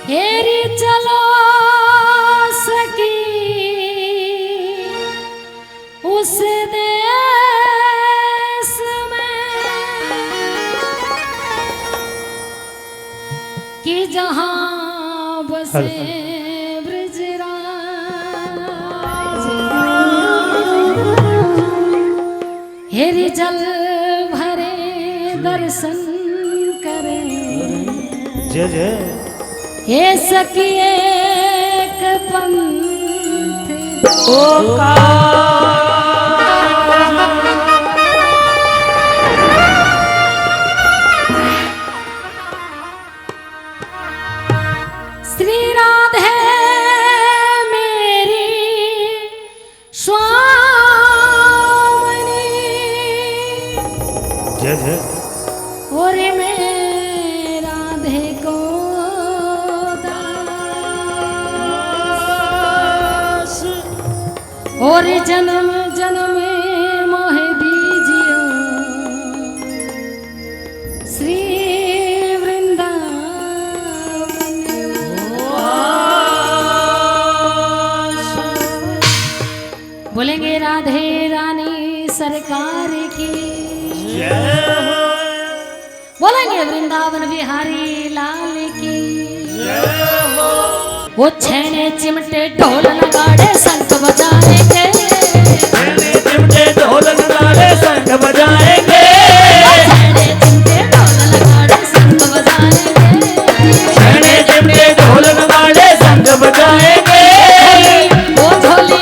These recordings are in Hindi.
हेरी चलो सकी उस देश में कि जहां बसे ब्रजराज। हेरी जल भरे दर्शन करें जय जय हे सखी एक पंथ ओ का श्री राधे मेरी स्वामिनी जय जय और मैं राधे को दास और जन्म जन्म मोह दीजियो श्री बोलेंगे राधे रानी सरकार की जय हो बोलेंगे वृंदावन बिहारी लाल की जय हो वो छेने चिमटे ढोल नगाड़े शंख बजाएंगे छेने चिमटे ढोल नगाड़े शंख बजाएंगे छेने चिमटे ढोल नगाड़े शंख बजाएंगे छेने चिमटे ढोल नगाड़े शंख बजाएंगे वो झोली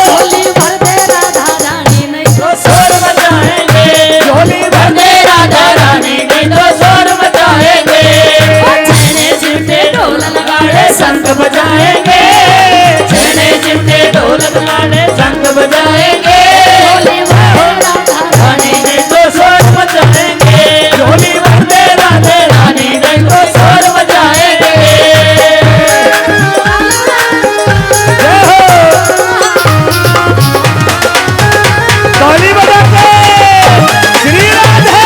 झोली भर दे राधा रानी नहीं तो शोर मचाएंगे झोली भर दे राधा रानी नहीं तो शोर मचाएंगे छेने चिमटे ढोल नगाड़े शंख बजाएंगे छेने चिमटे ढोल नगाड़े शंख बजाएंगे झोली भर दे राधा रानी नहीं तो शोर मचाएंगे झोली भर दे राधे रानी नहीं तो शोर मचाएंगे जय हो ताली बजा के श्री राधे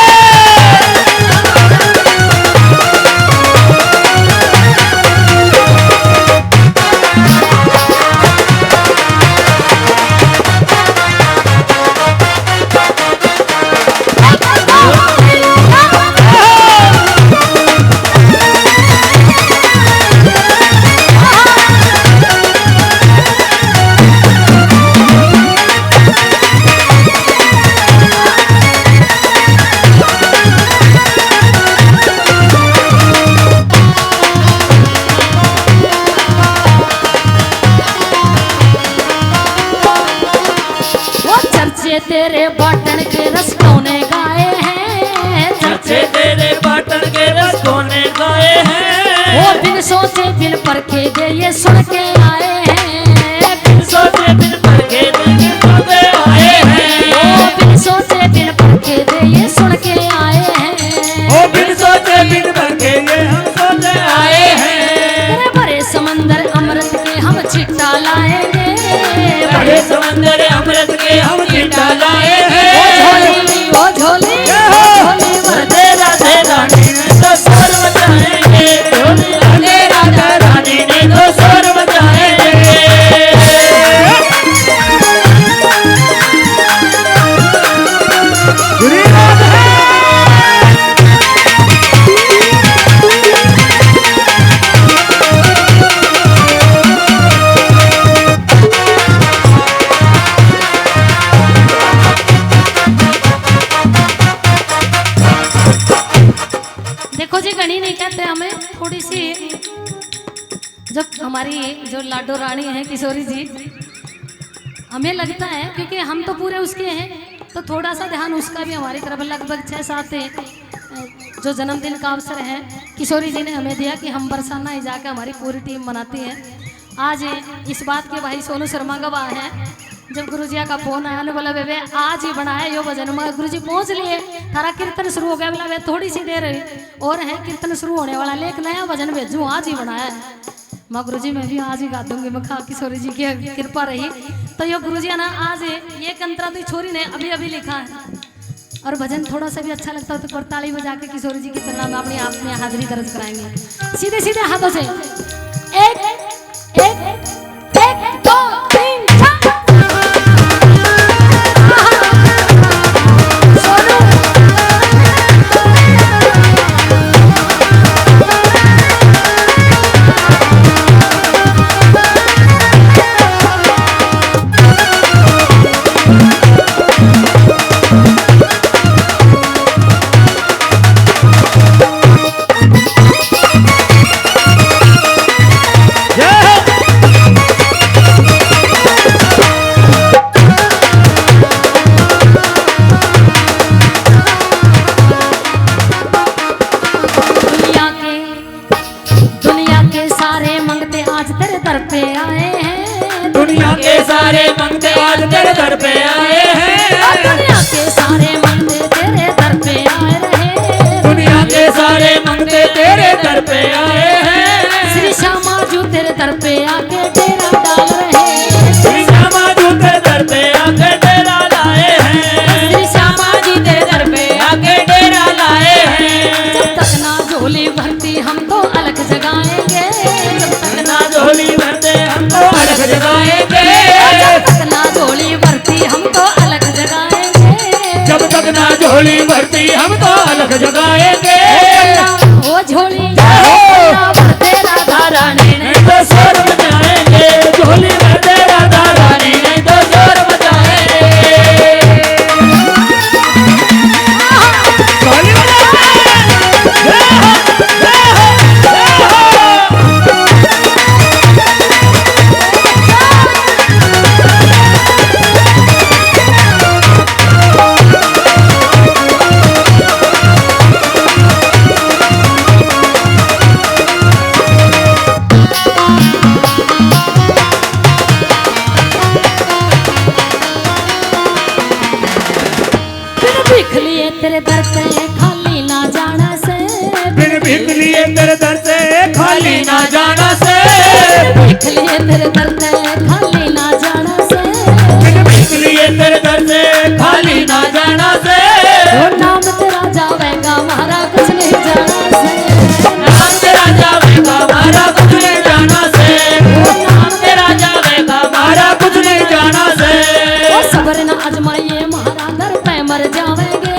चर्चे तेरे बटन के रस कौने गाए हैं चर्चे तेरे बाटन के रस कोने गाए हैं वो बिन सोचे बिन परखे दे ये सुन के आए हैं बिन सोचे बिन परखे दिल सोते आए हैं वो बिन सोचे बिन परखे दे ये सुन के आए हैं ओ बिन सोचे बिन परखे ये हम सोते आए हैं तेरे भरे समंदर अमृत के हम चिट्टा लाएंगे बड़े समंदर अमृत के हम चिट्टा लाए हैं वो झोली भर दे राधे रानी ने तो शोर मचाएंगे झोली राधे राधा रानी ने तो शोर मचाएंगे श्री राधे देखो जी गणी नहीं कहते हमें थोड़ी सी जब हमारी जो लाडो रानी है किशोरी जी हमें लगता है क्योंकि हम तो पूरे उसके हैं तो थोड़ा सा ध्यान उसका भी हमारी तरफ लगभग 6-7 जो जन्मदिन का अवसर है किशोरी जी ने हमें दिया कि हम बरसाना ही जाकर हमारी पूरी टीम मनाती है। आज इस बात के भाई सोनू शर्मा गवाह है जब गुरुजिया का फोन आया ने बोला बेबे आज ही बनाया यो भजन में गुरुजी पहुंच लिए थारा कीर्तन शुरू हो गया बोला वे थोड़ी सी देर और है कीर्तन शुरू होने वाला लेकिन नया भजन भेजू आज ही बनाया है। मैं गुरुजी मैं भी आज ही गा दूंगी मैं किशोरी जी की कृपा रही तो यो गुरुजी ना आज ये कंतरा तो छोरी ने अभी अभी लिखा है और भजन थोड़ा सा भी अच्छा लगता है तो ताली बजा के किशोरी जी के चरणों में अपनी आप में हाजिरी दर्ज कराएंगे। सीधे सीधे हाथों से एक एक एक दो तीन चार। सोनू दुनिया के सारे मंगते आज तेरे दर पे आए हैं। दुनिया के सारे मंगते आज तेरे दर पे आए हैं। दुनिया के सारे मंगते तेरे दर पे आए रहे। दुनिया के सारे मंगते तेरे दर पे आए हैं। श्री श्यामा जू तेरे दर पे आके डेरा डाल रहे। श्री श्यामा जू तेरे दर पे आके डेरा लाए हैं। श्री श्यामा जी तेरे दर पे आके डेरा लाए हैं। जब तक ना झोली भरती हम तो अलग जगाएंगे। जब तक ना झोली भरते हमको अलग जगाएंगे। जब तक ना झोली भरती हम तो अलग जगाएंगे। जब तक ना झोली भरती हम तो अलग जगाएंगे। वो झोली हो। ना भरते राधा रानी ने नहीं तो शोर मचाएंगे। झोली भरते राधा रानी नहीं तो शोर मचाएंगे। झोली बजाएंगे। जय हो, जय हो, जय हो। बिन भीख लिए तेरे दर पे खाली ना जाना से। बिन भीख लिए तेरे दर से खाली ना जाना से। बिन भीख लिए तेरे दर पे खाली ना जाना से। बिन भीख लिए तेरे दर से खाली ना जाना से। वो नाम तेरा जावेगा हमारा कुछ नहीं जाना से। नाम तेरा जावेगा हमारा कुछ नहीं जाना से। वो नाम तेरा जावेगा हमारा कुछ नहीं जाना से। वो सबर न आजमाइए महारा दर पे मर जावेंगे।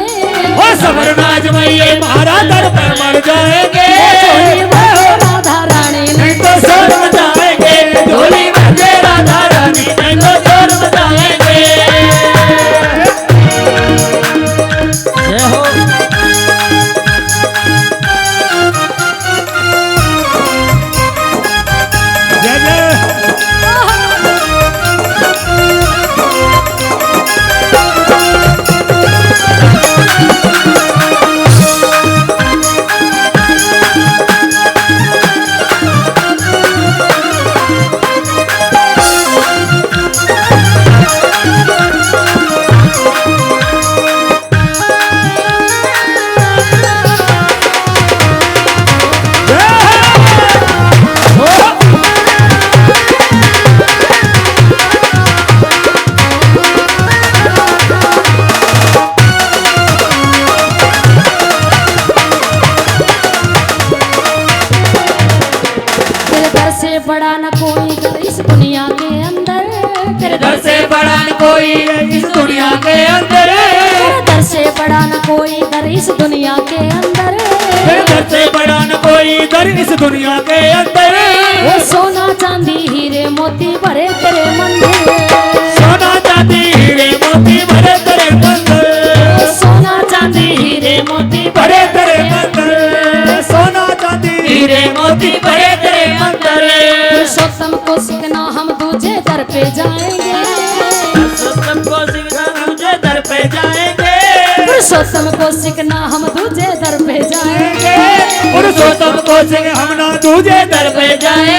वो सबर नाज मैये मारा दर पे मर जाएंगे। झोली भरते राधा रानी ने नहीं तो शोर मचाएंगे। झोली भरते राधा रानी नहीं तो शोर मचाएंगे। जय हो। जय जय। तेरे दर से बड़ा न कोई दर इस दुनिया के अंदर। तेरे दर से बड़ा न कोई इस दुनिया के अंदर। तेरे दर से बड़ा न कोई दर इस दुनिया के अंदर। तेरे दर से बड़ा न कोई दर इस दुनिया के अंदर। वो सोना चांदी हीरे मोती भरे तेरे मंदिर। सोना चांदी हीरे मोती भरे तेरे मंदिर। वो सोना चांदी हीरे मोती भरे तेरे मंदिर। सोना चांदी हीरे मोती भरे तेरे मंदिर। पुरुषोत्तम को सीखना हम दूजे दर पे जाएंगे। पुरुषोत्तम को सीखना तुझे दर पे जाएंगे। पुरुषोत्तम को सीखना हम दूजे दर पे जाएंगे। पुरुषोत्तम को सिंह हम ना तुझे दर पे जाएंगे।